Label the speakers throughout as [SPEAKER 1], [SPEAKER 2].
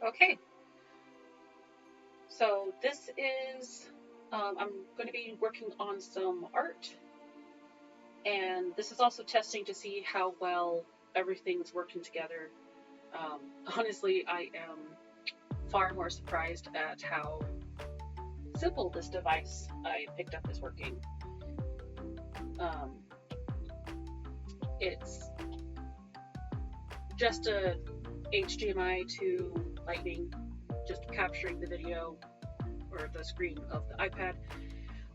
[SPEAKER 1] Okay, so this is, I'm going to be working on some art, and this is also testing to see how well everything's working together. Um, Honestly, I am far more surprised at how simple this device I picked up is working. Um, it's just a HDMI to Lightning, just capturing the video or the screen of the iPad,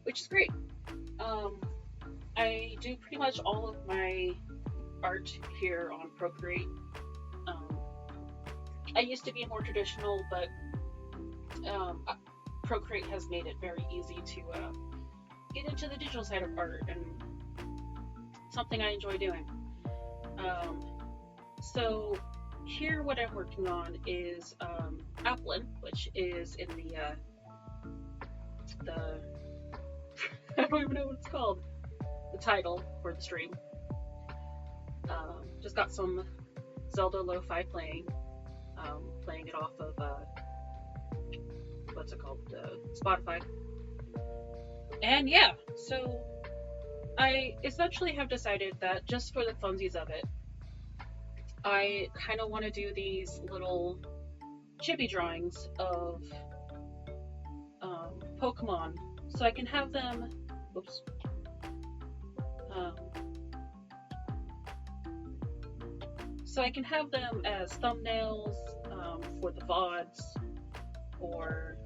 [SPEAKER 1] which is great. Um, I do pretty much all of my art here on Procreate. Um, I used to be more traditional, but Procreate has made it very easy to get into the digital side of art, and something I enjoy doing. Um, so here, what I'm working on is Applin, which is in the I don't even know what it's called, the title for the stream. Just got some Zelda lo-fi playing, playing it off of what's it called, Spotify. And yeah, so I essentially have decided that just for the funsies of it, I kind of want to do these little chibi drawings of Pokemon, so I can have them. Oops. Um, so I can have them as thumbnails for the VODs, or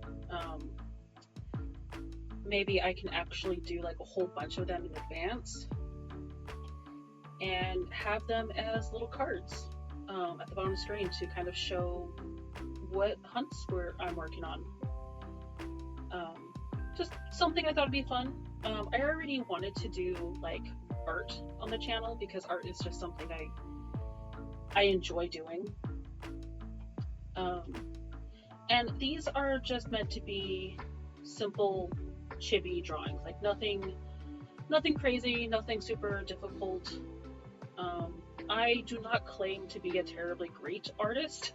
[SPEAKER 1] maybe I can actually do like a whole bunch of them in advance and have them as little cards at the bottom of the screen to kind of show what hunts I'm working on. Just something I thought would be fun. I already wanted to do like art on the channel because art is just something I enjoy doing. And these are just meant to be simple chibi drawings, like nothing crazy, nothing super difficult. I do not claim to be a terribly great artist.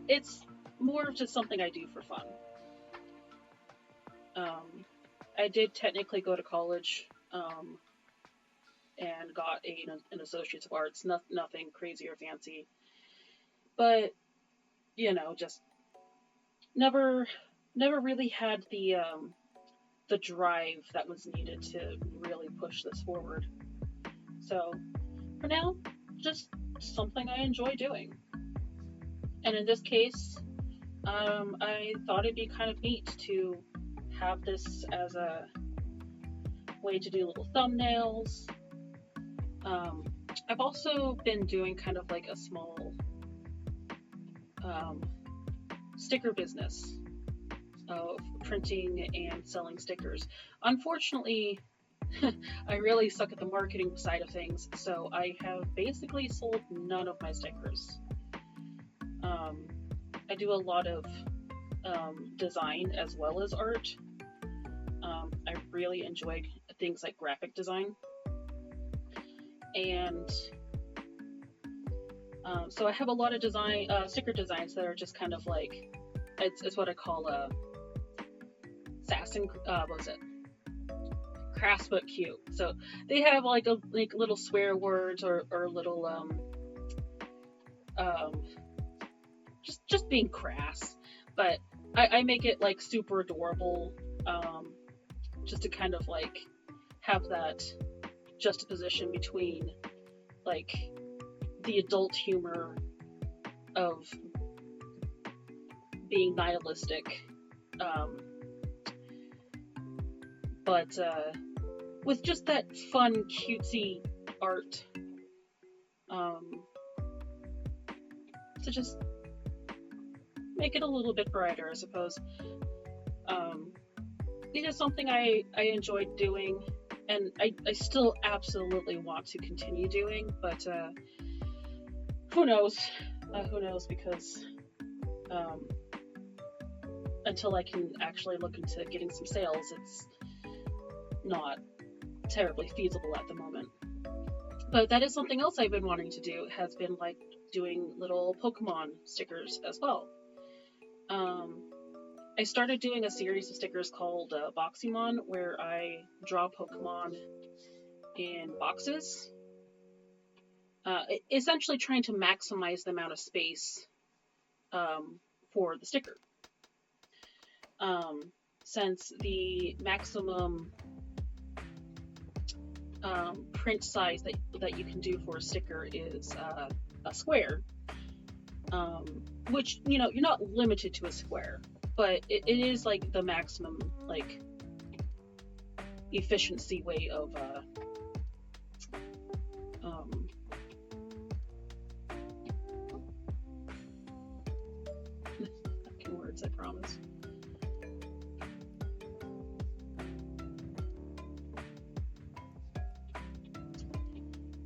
[SPEAKER 1] It's more of just something I do for fun. I did technically go to college and got an Associate's of Arts, nothing crazy or fancy. But, just never really had the drive that was needed to really push this forward. So, for now, just something I enjoy doing. And in this case, I thought it'd be kind of neat to have this as a way to do little thumbnails. I've also been doing kind of like a small sticker business of printing and selling stickers. Unfortunately, I really suck at the marketing side of things, so I have basically sold none of my stickers. I do a lot of design as well as art. I really enjoy things like graphic design. And so I have a lot of sticker designs that are just kind of like, it's what I call a what was it? Crass but cute. So they have like little swear words or little just being crass, but I make it like super adorable, just to kind of like have that juxtaposition between like the adult humor of being nihilistic, but with just that fun, cutesy art, to just make it a little bit brighter, I suppose. It is something I enjoyed doing, and I still absolutely want to continue doing, but who knows? Who knows, because until I can actually look into getting some sales, it's not terribly feasible at the moment. But that is something else I've been wanting to do, has been like doing little Pokemon stickers as well. Um, I started doing a series of stickers called Boxymon, where I draw Pokemon in boxes, essentially trying to maximize the amount of space for the sticker. Since the maximum print size that you can do for a sticker is a square, which, you know, you're not limited to a square, but it is like the maximum like efficiency way of words, I promise.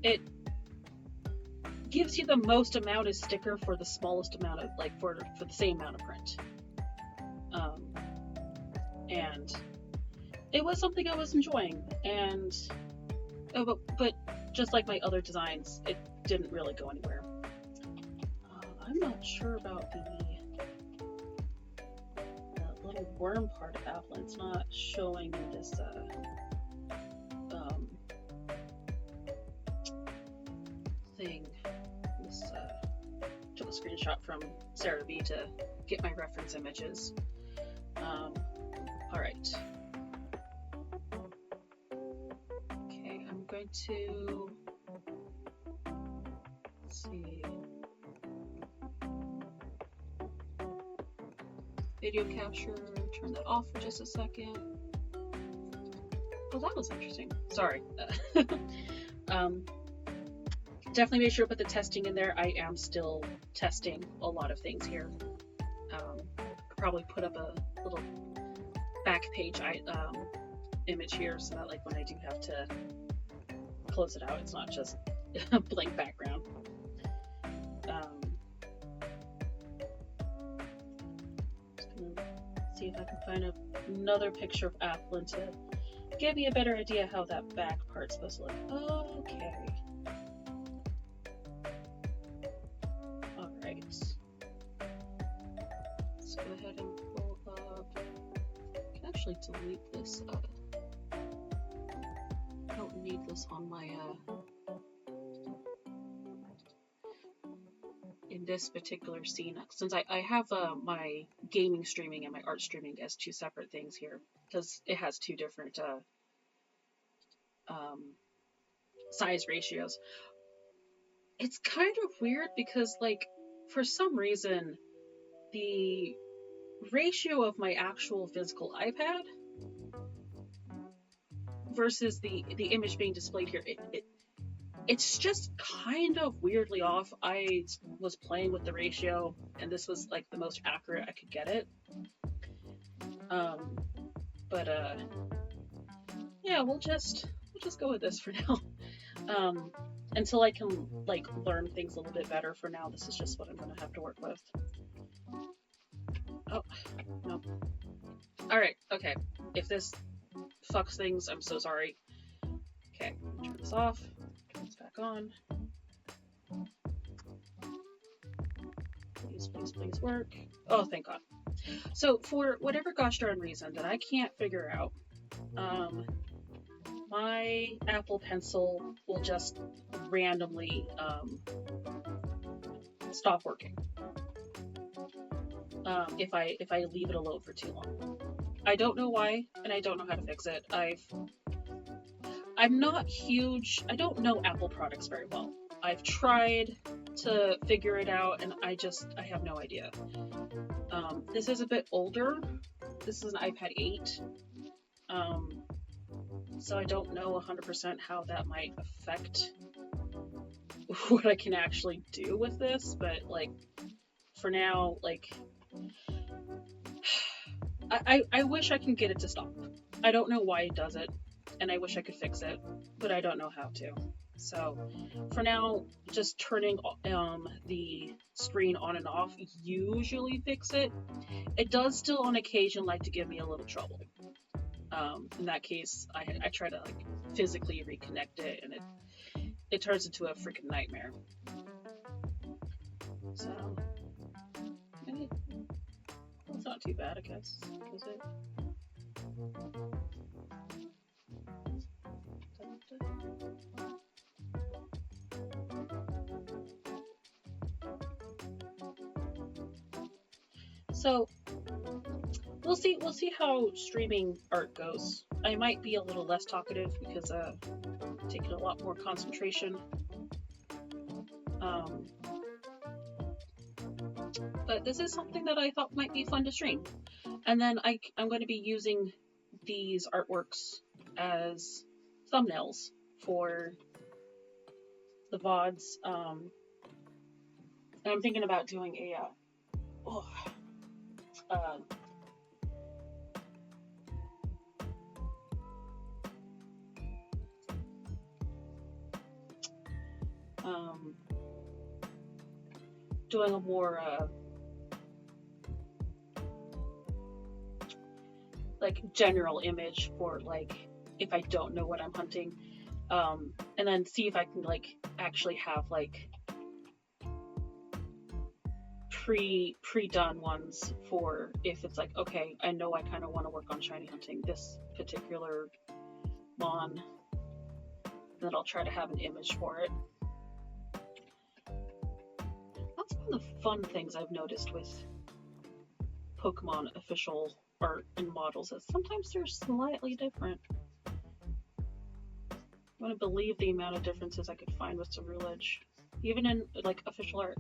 [SPEAKER 1] It gives you the most amount of sticker for the smallest amount of, like, for the same amount of print. And it was something I was enjoying, and but just like my other designs, it didn't really go anywhere. I'm not sure about the little worm part of Applin. It's not showing in this thing. This took a screenshot from Sarah B to get my reference images. All right. Okay, I'm going to, let's see, video capture, turn that off for just a second. Oh, that was interesting. Sorry. Definitely make sure to put the testing in there. I am still testing a lot of things here. Probably put up a little back page image here, so that like when I do have to close it out, it's not just a blank background. Just gonna see if I can find another picture of Applin to give me a better idea how that back part's supposed to look. Okay. Alright. Let's go ahead and pull up. I can actually delete this. I don't need this on my in this particular scene, since I have my gaming streaming and my art streaming as two separate things here, because it has two different size ratios. It's kind of weird because, like, for some reason, the ratio of my actual physical iPad versus the image being displayed here, it's just kind of weirdly off. I was playing with the ratio, and this was like the most accurate I could get it. Yeah, we'll just go with this for now. Until I can like learn things a little bit better. For now, this is just what I'm gonna have to work with. Oh, no. Alright, okay. If this fucks things, I'm so sorry. Okay, turn this off. Turn this back on. Please, please, please work. Oh, thank God. So, for whatever gosh darn reason that I can't figure out, my Apple Pencil will just randomly stop working if I leave it alone for too long. I don't know why, and I don't know how to fix it. I'm not huge. I don't know Apple products very well. I've tried to figure it out, and I have no idea. This is a bit older. This is an iPad 8. So I don't know 100% how that might affect what I can actually do with this, but like for now, like I wish I can get it to stop. I don't know why it does it, and I wish I could fix it, but I don't know how to. So for now, just turning the screen on and off usually fix it. It does still on occasion like to give me a little trouble. In that case, I try to like physically reconnect it, and it turns into a freaking nightmare. So, it's not too bad, I guess, is it? So we'll see how streaming art goes. I might be a little less talkative because taking a lot more concentration. But this is something that I thought might be fun to stream. And then I'm going to be using these artworks as thumbnails for the VODs. And I'm thinking about doing doing a more like general image for like if I don't know what I'm hunting, and then see if I can like actually have like pre-done ones for if it's like, okay, I know I kind of want to work on shiny hunting this particular mon, then I'll try to have an image for it. That's one of the fun things I've noticed with Pokemon official art and models is sometimes they're slightly different. I want to believe the amount of differences I could find with Cerulege, even in like official art.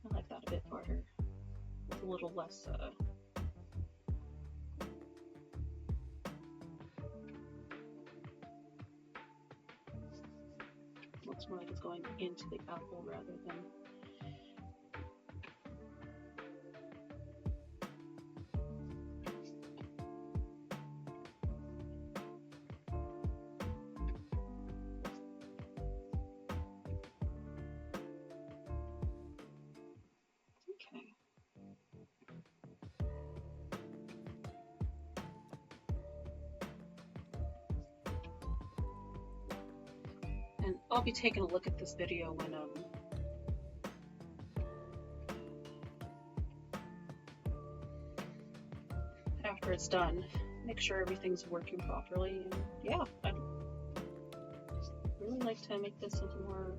[SPEAKER 1] I like that a bit harder. It's a little less looks more like it's going into the apple rather than and I'll be taking a look at this video when after it's done, make sure everything's working properly, and yeah, I'd really like to make this into more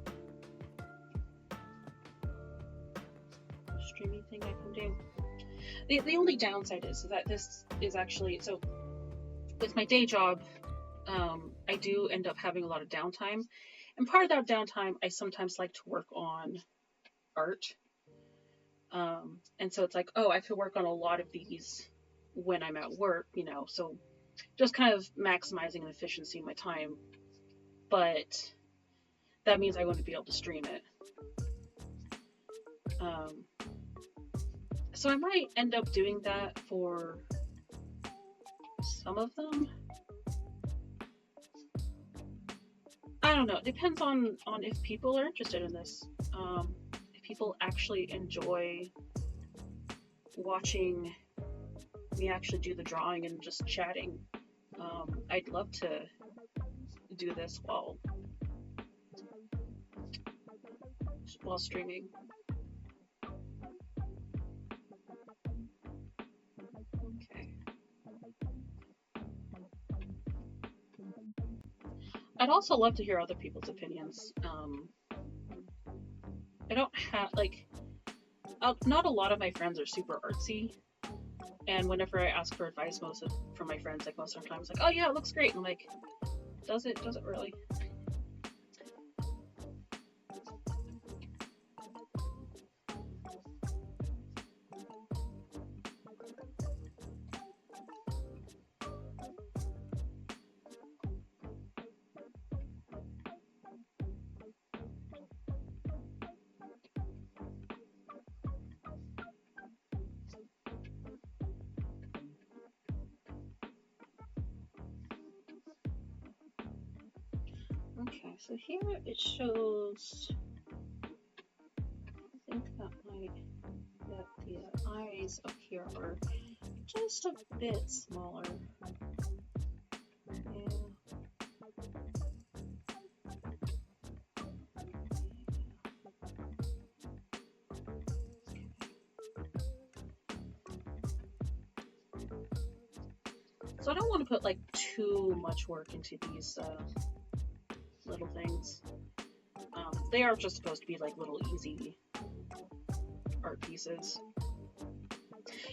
[SPEAKER 1] streamy thing I can do. The only downside is that this is actually, so with my day job, I do end up having a lot of downtime. And part of that downtime, I sometimes like to work on art. And so it's like, oh, I could work on a lot of these when I'm at work, you know, so just kind of maximizing the efficiency of my time. But that means I wouldn't be able to stream it. So I might end up doing that for some of them. I don't know. It depends on if people are interested in this. If people actually enjoy watching me actually do the drawing and just chatting, I'd love to do this while streaming. Okay. I'd also love to hear other people's opinions. I don't have, like, not a lot of my friends are super artsy, and whenever I ask for advice from my friends, like most of the time, it's like, oh yeah, it looks great, and I'm like, does it really? Okay, so here it shows, I think that the eyes up here are just a bit smaller. And So I don't want to put like too much work into these little things. They are just supposed to be like little easy art pieces.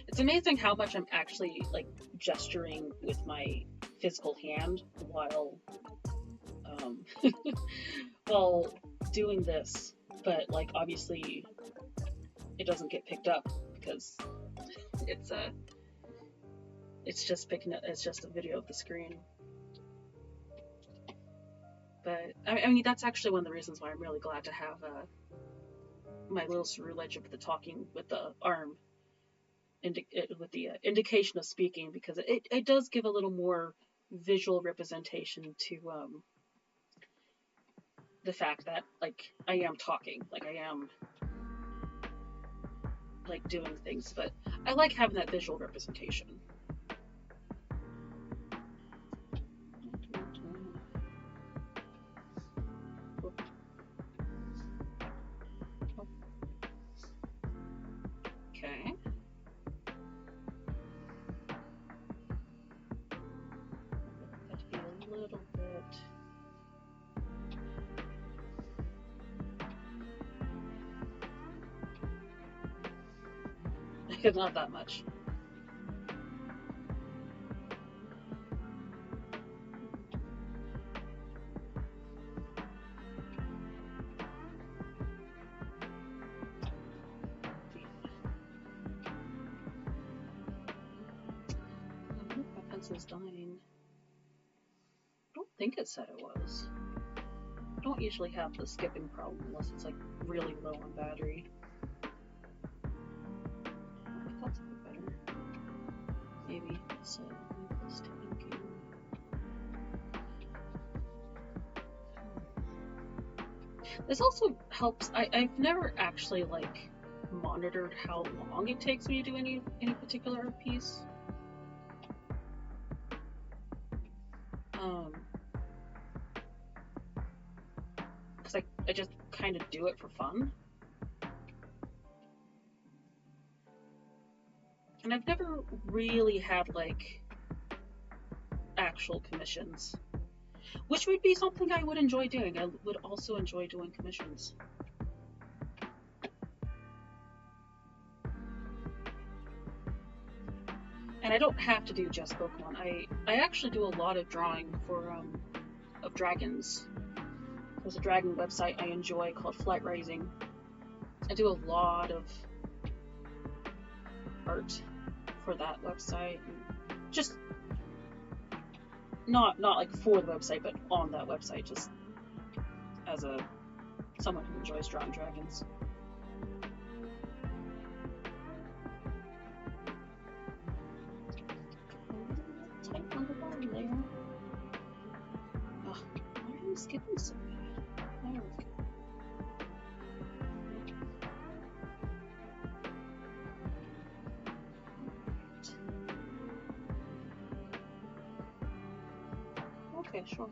[SPEAKER 1] It's amazing how much I'm actually like gesturing with my physical hand while while doing this, but like obviously it doesn't get picked up because it's just picking up, it's just a video of the screen. But I mean that's actually one of the reasons why I'm really glad to have my little cerulege of the talking with the arm with the indication of speaking, because it does give a little more visual representation to the fact that like I am talking, like I am like doing things, but I like having that visual representation. Okay. That to be a little bit. Not that much. My pencil's dying. I don't think it said it was. I don't usually have the skipping problem unless it's like really low on battery. That's a bit better. Maybe. So this tank. This also helps. I've never actually like monitored how long it takes me to do any particular piece. Because I just kind of do it for fun. And I've never really had like actual commissions, which would be something I would enjoy doing. I would also enjoy doing commissions. And I don't have to do just Pokemon. I actually do a lot of drawing for of dragons. There's a dragon website I enjoy called Flight Rising. I do a lot of art for that website. Just not like for the website, but on that website, just as someone who enjoys drawing dragons. Tight on the bottom there. Ugh, why are you skipping so bad? There we go. Okay, sure.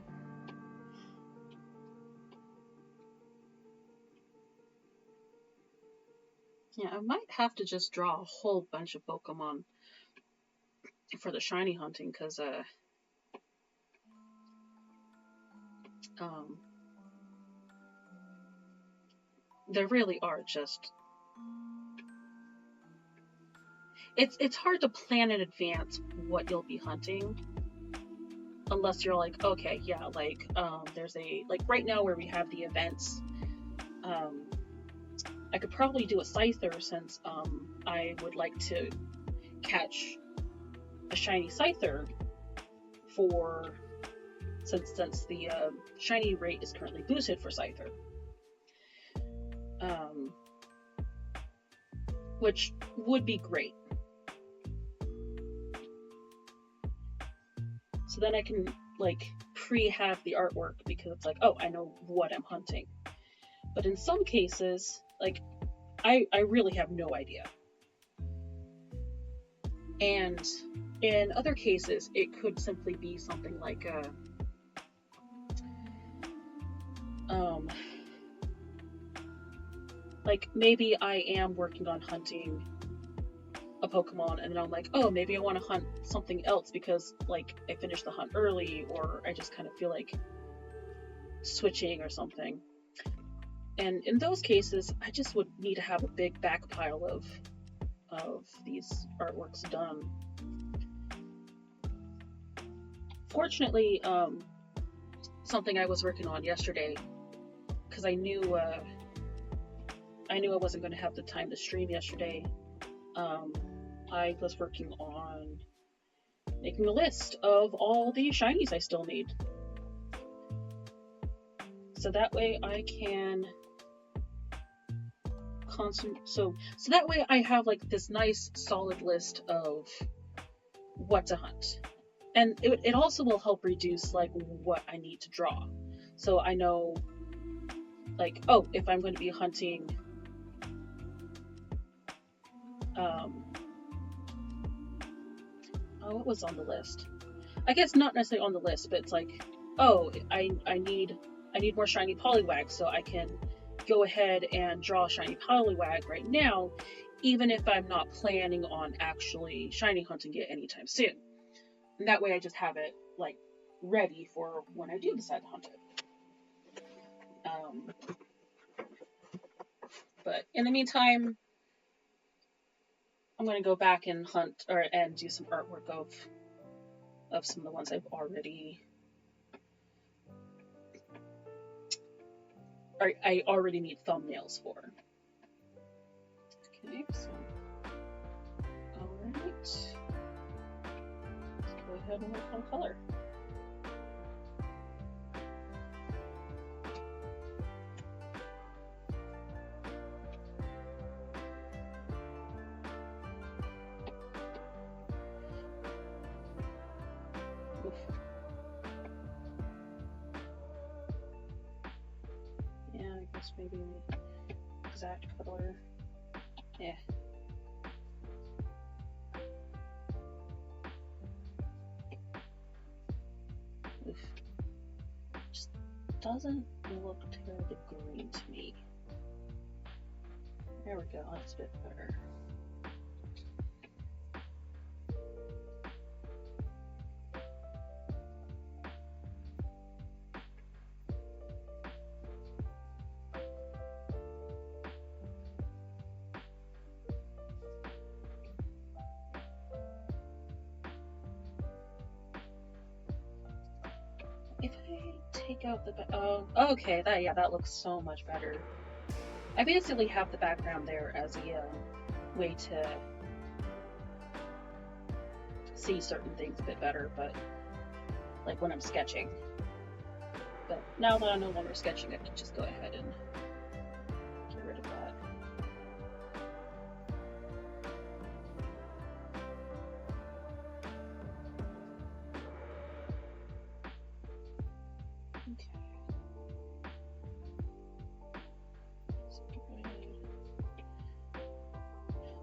[SPEAKER 1] Yeah, I might have to just draw a whole bunch of Pokemon for the shiny hunting, because there really are just... It's hard to plan in advance what you'll be hunting, unless you're like, okay, yeah, like, there's like right now where we have the events, I could probably do a Scyther, since, I would like to catch a shiny Scyther since the, shiny rate is currently boosted for Scyther. Which would be great. So then I can, like, pre-have the artwork, because it's like, oh, I know what I'm hunting. But in some cases, like, I really have no idea. And in other cases, it could simply be something like like maybe I am working on hunting a Pokemon, and then I'm like, oh, maybe I want to hunt something else because like I finished the hunt early, or I just kind of feel like switching or something. And in those cases, I just would need to have a big back pile of these artworks done. Fortunately, something I was working on yesterday, because I knew I wasn't going to have the time to stream yesterday. I was working on making a list of all the shinies I still need, so that way I can so that way I have like this nice solid list of what to hunt, and it also will help reduce like what I need to draw, so I know like, oh, if I'm going to be hunting what was on the list? I guess not necessarily on the list, but it's like, oh, I need more shiny Poliwag, so I can go ahead and draw shiny Poliwag right now, even if I'm not planning on actually shiny hunting it anytime soon. And that way I just have it like ready for when I do decide to hunt it. But in the meantime, I'm gonna go back and hunt and do some artwork of some of the ones I've already need thumbnails for. Okay, so alright. Let's go ahead and work on color. Yeah, I guess maybe exact color. Yeah. Oof. Just doesn't look terribly green to me. There we go, that's a bit better. If I take out the okay, that looks so much better. I basically have the background there as a way to see certain things a bit better, but like when I'm sketching. But now that I'm no longer sketching, I can just go ahead and get rid of that.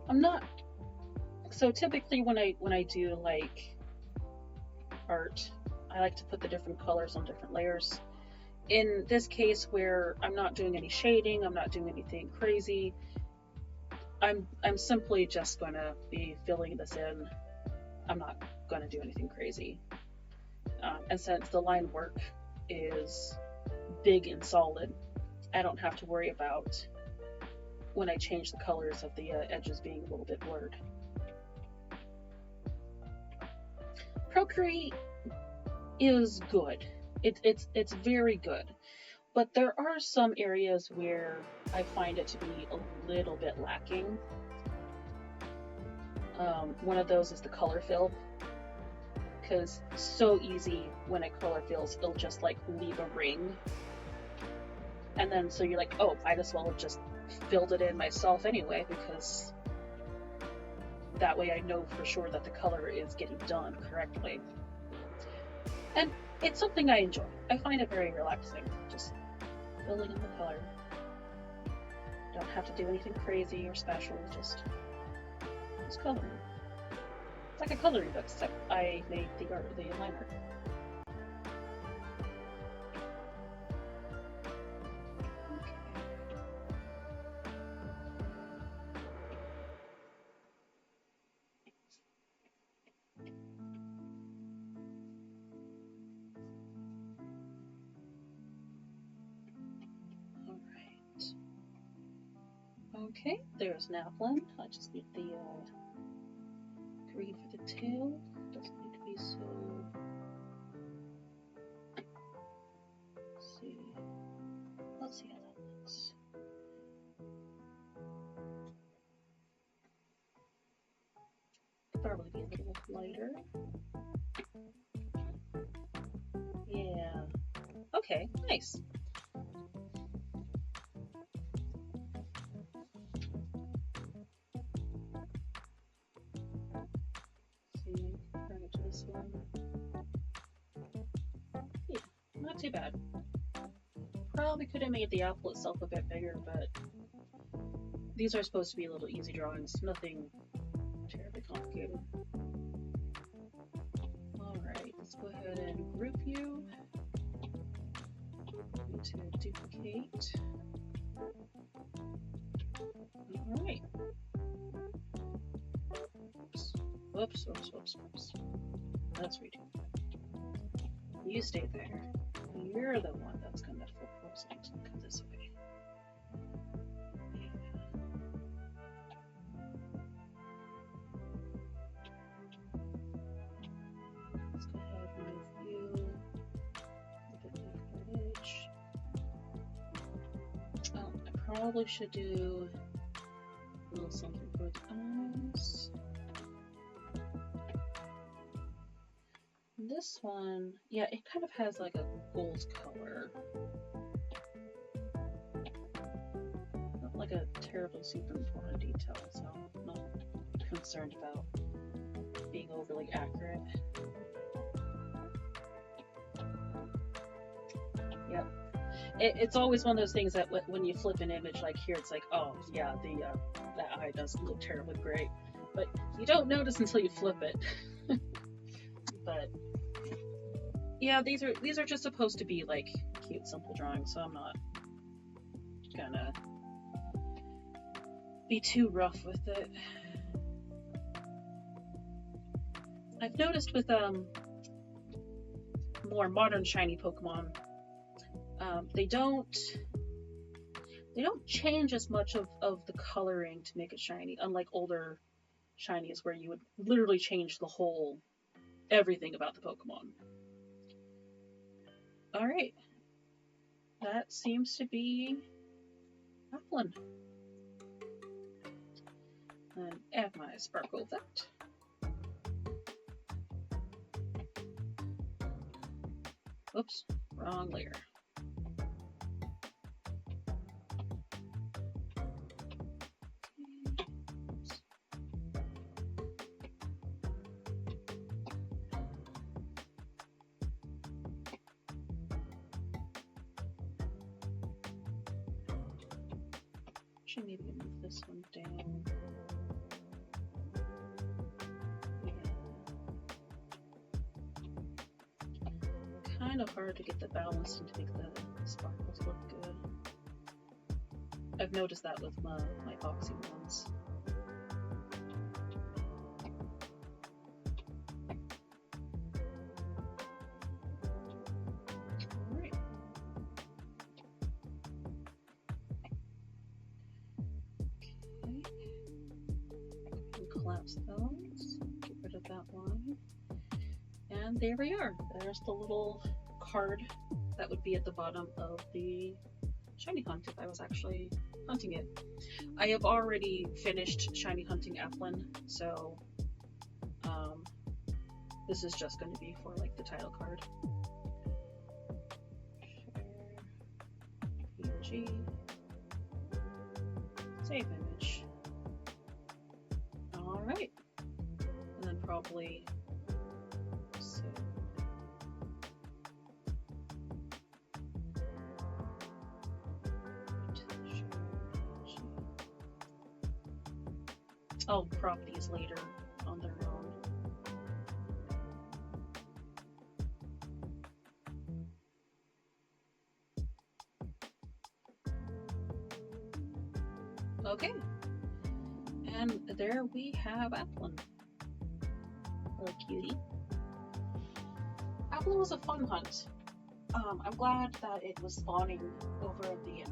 [SPEAKER 1] I'm not, so typically when I do like art, I like to put the different colors on different layers. In this case, where I'm not doing any shading, I'm not doing anything crazy, I'm simply just gonna be filling this in. I'm not gonna do anything crazy. And since the line work is big and solid, I don't have to worry about when I change the colors of the edges being a little bit blurred. Procreate is good. It's very good, but there are some areas where I find it to be a little bit lacking. One of those is the color fill, because it's so easy when it color fills, it'll just like leave a ring, and then so you're like, oh, I just well have just filled it in myself anyway, because that way I know for sure that the color is getting done correctly. And it's something I enjoy. I find it very relaxing, just filling in the color. Don't have to do anything crazy or special, just coloring. It's like a coloring book, except I made the line art. Okay, there's an Applin. I just need the green for the tail. Doesn't need to be so. Let's see. Let's see how that looks. Could probably be a little lighter. Yeah. Okay, nice. See, turn it to this one. Yeah, not too bad. Probably could have made the apple itself a bit bigger, but these are supposed to be little easy drawings, nothing terribly complicated. Alright, let's go ahead and group you. Need to duplicate. Alright. Whoops. Let's redo. You stay there. You're the one that's gonna flip those and come this way. Yeah. Let's go ahead and move you a bit more edge. Oh, I probably should do a little something for the eyes. This one, yeah, it kind of has like a gold color. Not like a terribly super important detail, so I'm not concerned about being overly accurate. Yep. It's always one of those things that when you flip an image like here, it's like, oh yeah, that eye doesn't look terribly great, but you don't notice until you flip it. But yeah, these are just supposed to be like cute, simple drawings, so I'm not gonna be too rough with it. I've noticed with more modern shiny Pokemon, they don't change as much of the coloring to make it shiny, unlike older shinies where you would literally change the whole everything about the Pokemon. Alright. That seems to be Applin. And add my sparkle effect. Oops, wrong layer. Actually, maybe move this one down. Yeah. Kind of hard to get the balance and to make the sparkles look good. I've noticed that with my boxy ones. Alright. Okay. Collapse those. Get rid of that one. And there we are. There's the little card that would be at the bottom of the shiny hunt if I was actually hunting it. I have already finished shiny hunting Applin, so this is just going to be for like the title card. Share, PNG, save image. Alright, and then probably properties later on their own. Okay, and there we have Applin. Little cutie. Applin was a fun hunt. I'm glad that it was spawning over in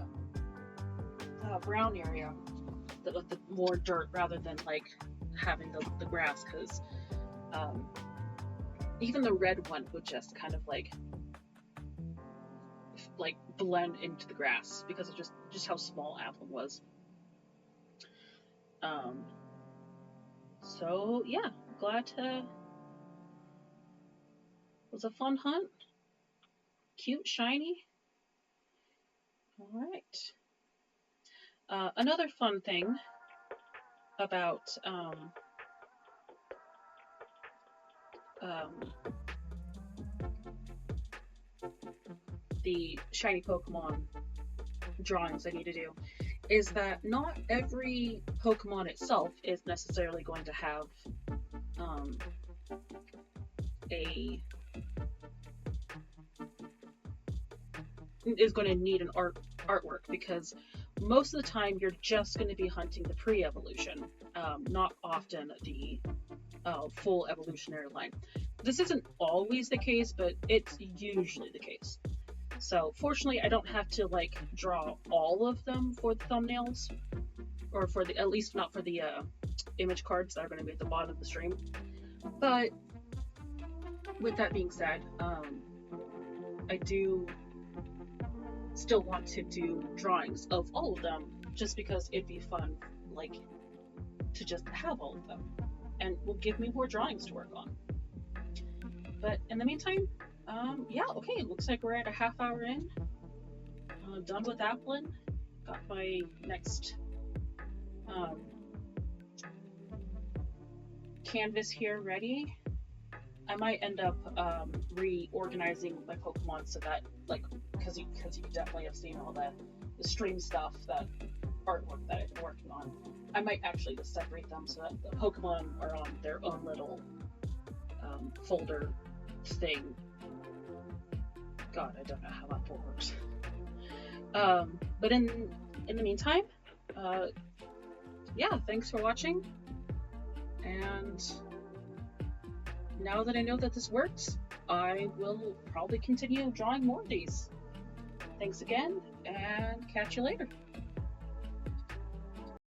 [SPEAKER 1] the brown area. the more dirt rather than like having the grass, because even the red one would just kind of like blend into the grass because of just how small Applin was. So yeah, glad to. It was a fun hunt. Cute, shiny. All right. Another fun thing about the shiny Pokemon drawings I need to do is that not every Pokemon itself is necessarily going to have is going to need an artwork, because most of the time you're just going to be hunting the pre-evolution, not often the full evolutionary line. This isn't always the case, but it's usually the case. So fortunately, I don't have to like draw all of them for the thumbnails, or for the, at least not for the image cards that are going to be at the bottom of the stream. But with that being said, I do still want to do drawings of all of them, just because it'd be fun, like, to just have all of them, and will give me more drawings to work on. But in the meantime, yeah, okay, it looks like we're at a half hour in. Done with Applin. Got my next canvas here ready. I might end up reorganizing my Pokemon so that, like, because you definitely have seen all the stream stuff, that artwork that I've been working on. I might actually just separate them so that the Pokemon are on their own little folder thing. God, I don't know how that works. But in the meantime, yeah, thanks for watching. And now that I know that this works, I will probably continue drawing more of these. Thanks again, and catch you later.